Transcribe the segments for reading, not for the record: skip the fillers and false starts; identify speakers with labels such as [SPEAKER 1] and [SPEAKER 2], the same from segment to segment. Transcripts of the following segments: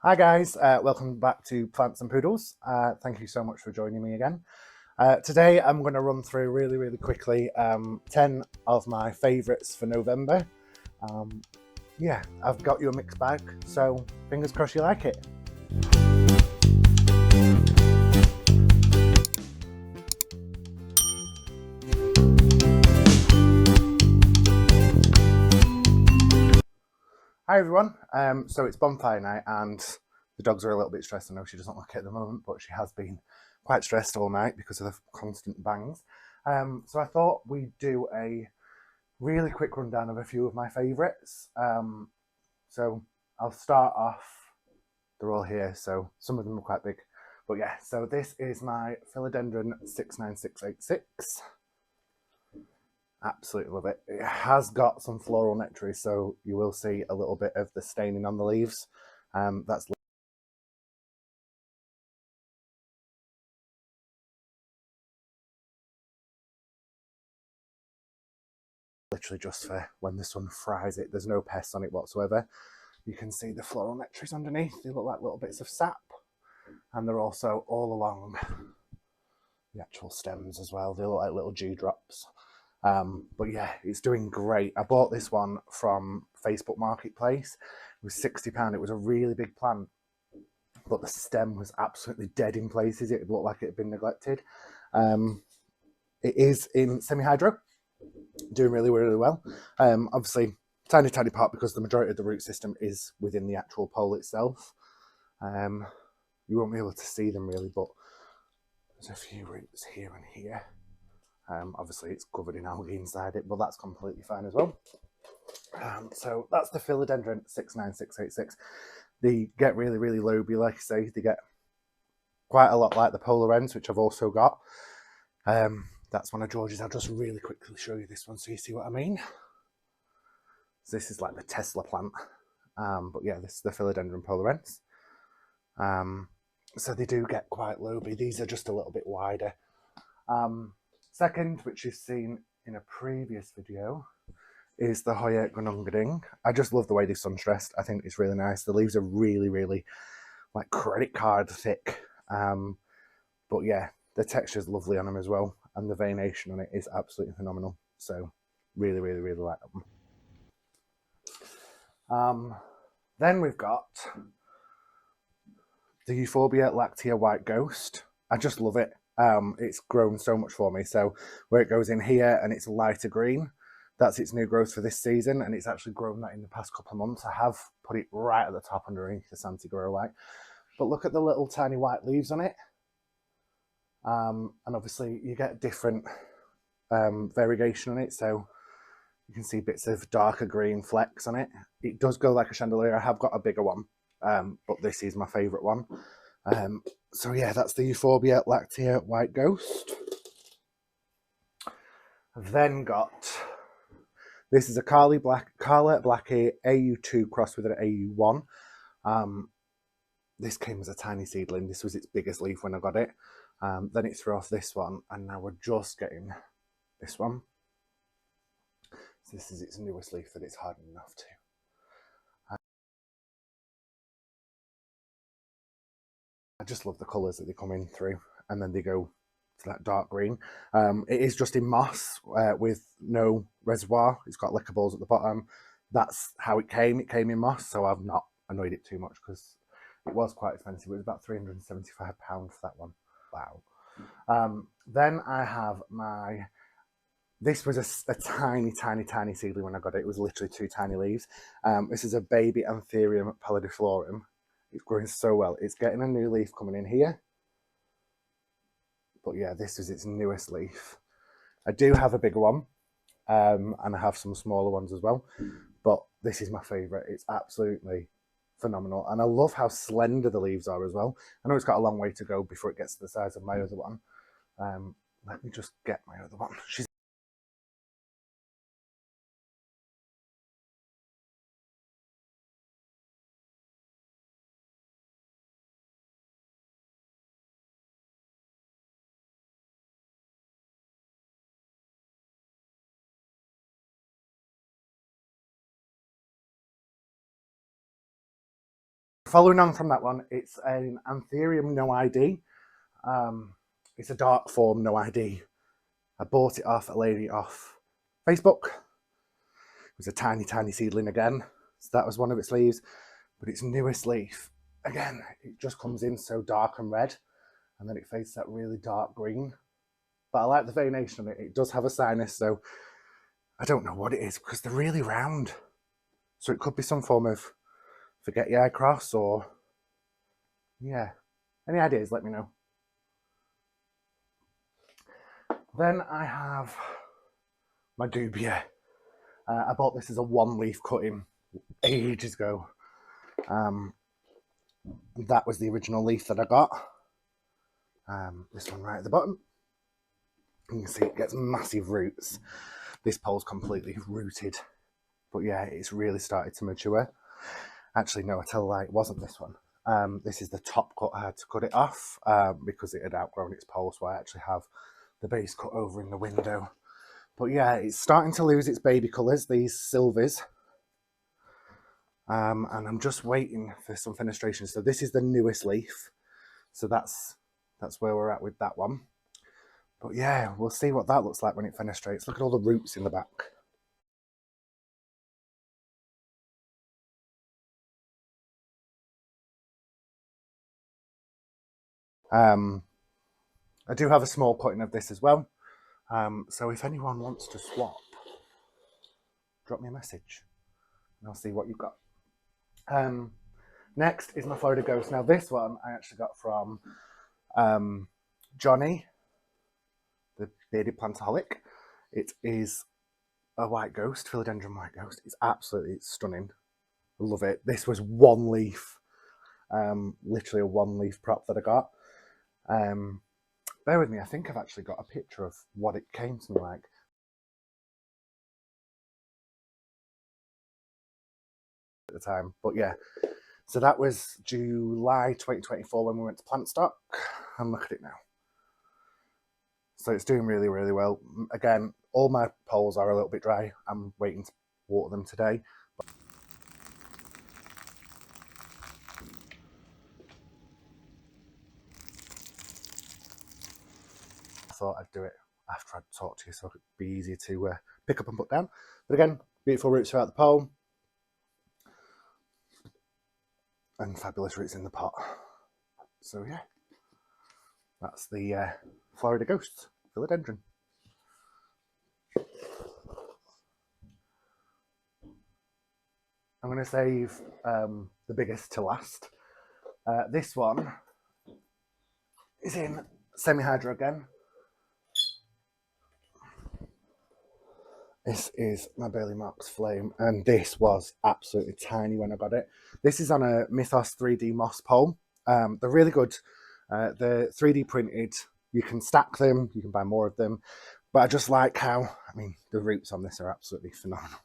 [SPEAKER 1] Hi guys, welcome back to Plants and Poodles. Thank you so much for joining me again. Today I'm going to run through really quickly 10 of my favourites for November. Yeah, I've got you a mixed bag, so fingers crossed you like it. Hi everyone, so it's bonfire night and the dogs are a little bit stressed. I know she doesn't like it at the moment, but she has been quite stressed all night because of the constant bangs. So I thought we'd do a really quick rundown of a few of my favourites. So I'll start off, they're all here, so some of them are quite big. But yeah, so this is my Philodendron 69686. Absolutely love it. It has got some floral nectaries, so you will see a little bit of the staining on the leaves. That's literally just for when the sun fries it. There's no pests on it whatsoever. You can see the floral nectaries underneath. They look like little bits of sap, and they're also all along the actual stems as well. They look like little dewdrops. But yeah, it's doing great. I bought this one from Facebook Marketplace. It was £60. It was a really big plant, but the stem was absolutely dead in places. It looked like it had been neglected. It is in semi-hydro, doing really well. Obviously, tiny pot because the majority of the root system is within the actual pole itself. You won't be able to see them really, but there's a few roots here and here. Obviously, it's covered in algae inside it, but that's completely fine as well. So that's the Philodendron 69686. They get really loby, like I say. They get quite a lot like the polar ends, which I've also got. That's one of George's. I'll just really quickly show you this one so you see what I mean. So this is like the Tesla plant. But yeah, this is the Philodendron polar ends. So they do get quite loby. These are just a little bit wider. Second, which you've seen in a previous video, is the Hoya Gunungading. I just love the way they're sun stressed. I think it's really nice. The leaves are really like credit card thick. But yeah, the texture is lovely on them as well, and the veination on it is absolutely phenomenal. So really like them. Then we've got the Euphorbia Lactea White Ghost. I just love it. It's grown so much for me. So where it goes in here and it's lighter green, that's its new growth for this season, and it's actually grown that in the past couple of months. I have put it right at the top underneath the Santi Grow Light. But look at the little tiny white leaves on it. And obviously you get different variegation on it. So you can see bits of darker green flecks on it. It does go like a chandelier. I have got a bigger one, but this is my favourite one. So yeah, that's the Euphorbia Lactea White Ghost. I've then got, this is a Carlablackiae AU2 crossed with an AU1. This came as a tiny seedling. This was its biggest leaf when I got it. Then it threw off this one, and now we're just getting this one. So this is its newest leaf that it's hardened enough to. I just love the colours that they come in through, and then they go to that dark green. It is just in moss with no reservoir. It's got liquor balls at the bottom. That's how it came. It came in moss, so I've not annoyed it too much because it was quite expensive. It was about £375 for that one. Wow. Then I have my, this was a tiny seedling when I got it. It was literally 2 tiny leaves. This is a baby Anthurium Carlablackiae. It's growing so well. It's getting a new leaf coming in here. But yeah, this is its newest leaf. I do have a bigger one, and I have some smaller ones as well. But this is my favourite. It's absolutely phenomenal. And I love how slender the leaves are as well. I know it's got a long way to go before it gets to the size of my other one. Let me just get my other one. She's Following on from that one, it's an Anthurium no ID. It's a dark form no ID. I bought it off a lady off Facebook. It was a tiny, tiny seedling again. So that was one of its leaves. But its newest leaf, again, it just comes in so dark and red. And then it fades that really dark green. But I like the veination on it. It does have a sinus, so I don't know what it is because they're really round. So it could be some form of forget-your-eye cross or... yeah. Any ideas, let me know. Then I have my dubia. I bought this as a one-leaf cutting ages ago. That was the original leaf that I got. This one right at the bottom. You can see it gets massive roots. This pole's completely rooted. But yeah, it's really started to mature. Actually, no, I tell a lie, it wasn't this one. This is the top cut. I had to cut it off because it had outgrown its pole, so I actually have the base cut over in the window. But yeah, it's starting to lose its baby colours, these silvers. And I'm just waiting for some fenestration. So this is the newest leaf. So that's where we're at with that one. But yeah, we'll see what that looks like when it fenestrates. Look at all the roots in the back. I do have a small cutting of this as well. So if anyone wants to swap, drop me a message and I'll see what you've got. Next is my Florida Ghost. Now this one I actually got from Johnny, the bearded plantaholic. It is a white ghost, Philodendron white ghost. It's absolutely stunning. I love it. This was one leaf, literally a one leaf prop that I got. Bear with me, I think I've actually got a picture of what it came to me like. At the time, but yeah. So that was July 2024 when we went to plant stock, and look at it now. So it's doing really, really well. Again, all my poles are a little bit dry. I'm waiting to water them today. I thought I'd do it after I'd talked to you so it could be easier to pick up and put down. But again, beautiful roots throughout the pole. And fabulous roots in the pot. So yeah, that's the Florida Ghost, Philodendron. I'm going to save the biggest to last. This one is in semi-hydro again. This is my Burle Marx Flame, and this was absolutely tiny when I got it. This is on a Mythos 3D moss pole. They're really good. They're 3D printed. You can stack them, you can buy more of them. But I just like how, I mean, the roots on this are absolutely phenomenal.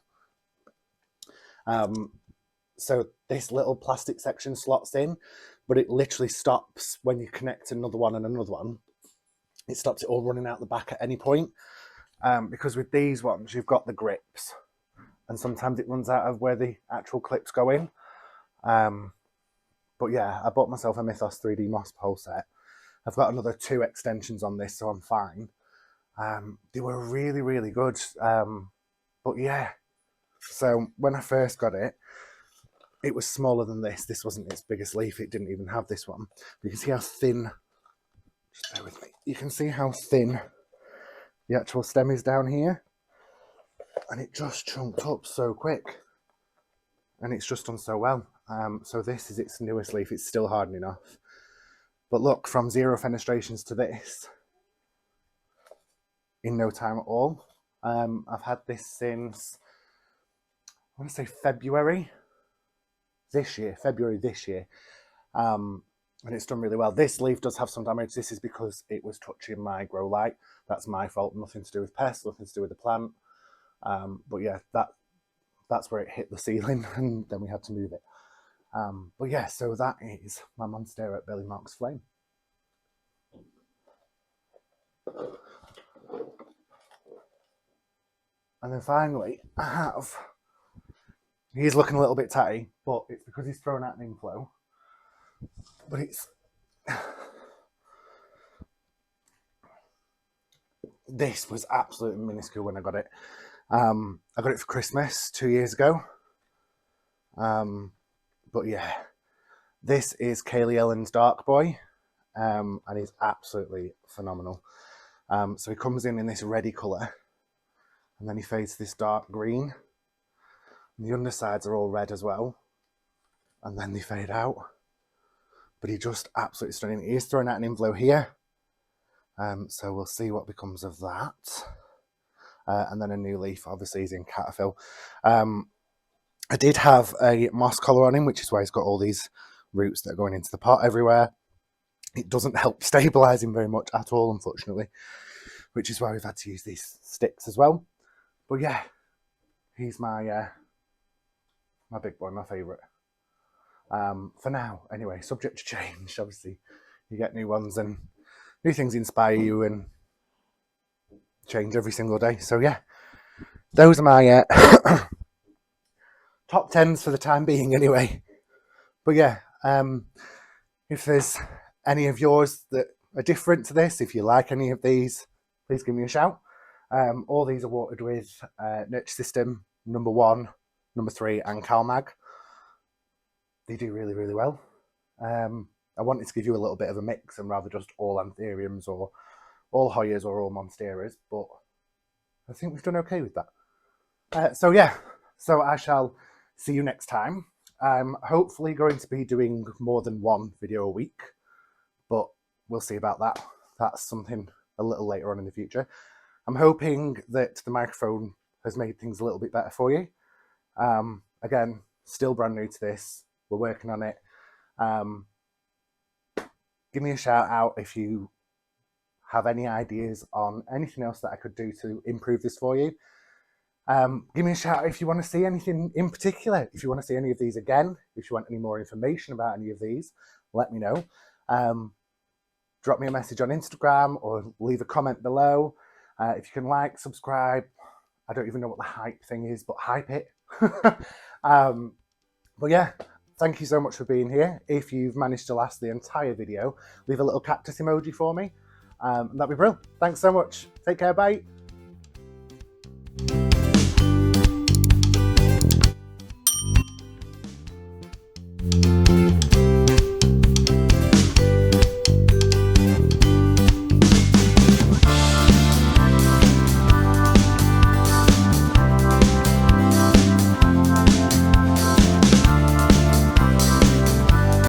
[SPEAKER 1] So this little plastic section slots in, but it literally stops when you connect another one and another one. It stops it all running out the back at any point. Because with these ones, you've got the grips, and sometimes it runs out of where the actual clips go in. But yeah, I bought myself a Mythos 3D moss pole set. I've got another 2 extensions on this, so I'm fine. They were really, really good. But yeah, so when I first got it, it was smaller than this. This wasn't its biggest leaf. It didn't even have this one. But you can see how thin, just bear with me. You can see how thin the actual stem is down here. And it just chunked up so quick. And it's just done so well. So this is its newest leaf. It's still hardening off. But look, from 0 fenestrations to this, in no time at all. I've had this since, I want to say February this year. And it's done really well. This leaf does have some damage. This is because it was touching my grow light. That's my fault. Nothing to do with pests, nothing to do with the plant. But yeah, that's where it hit the ceiling, and then we had to move it. But yeah, so that is my Monstera at Burle Marx Flame. And then finally, I have, he's looking a little bit tatty, but it's because he's thrown out an inflow. But it's... This was absolutely minuscule when I got it. I got it for Christmas 2 years ago. But yeah, this is Kaylee Ellen's Dark Boy, and he's absolutely phenomenal. So he comes in this reddy colour, and then he fades to this dark green. And the undersides are all red as well, and then they fade out. But he's just absolutely stunning. He is throwing out an inflow here, so we'll see what becomes of that. And then a new leaf, obviously, he's in cataphyll. I did have a moss collar on him, which is why he's got all these roots that are going into the pot everywhere. It doesn't help stabilise him very much at all, unfortunately, which is why we've had to use these sticks as well. But yeah, he's my my big boy, my favourite. For now, anyway, subject to change. Obviously, you get new ones and new things inspire you and change every single day. So yeah, those are my top 10s for the time being anyway. But yeah, if there's any of yours that are different to this, if you like any of these, please give me a shout. All these are watered with Nurture System number 1, number 3 and CalMag. They do really, really well. I wanted to give you a little bit of a mix and rather just all Anthuriums or all Hoyas or all Monsteras, but I think we've done okay with that. So yeah, so I shall see you next time. I'm hopefully going to be doing more than one video a week, but we'll see about that. That's something a little later on in the future. I'm hoping that the microphone has made things a little bit better for you. Again, still brand new to this. We're working on it. Give me a shout out if you have any ideas on anything else that I could do to improve this for you. Give me a shout if you want to see anything in particular. If you want to see any of these again, if you want any more information about any of these, let me know. Drop me a message on Instagram or leave a comment below. If you can like, subscribe. I don't even know what the hype thing is, but hype it. But yeah, thank you so much for being here. If you've managed to last the entire video, leave a little cactus emoji for me. That'd be brilliant. Thanks so much. Take care, bye.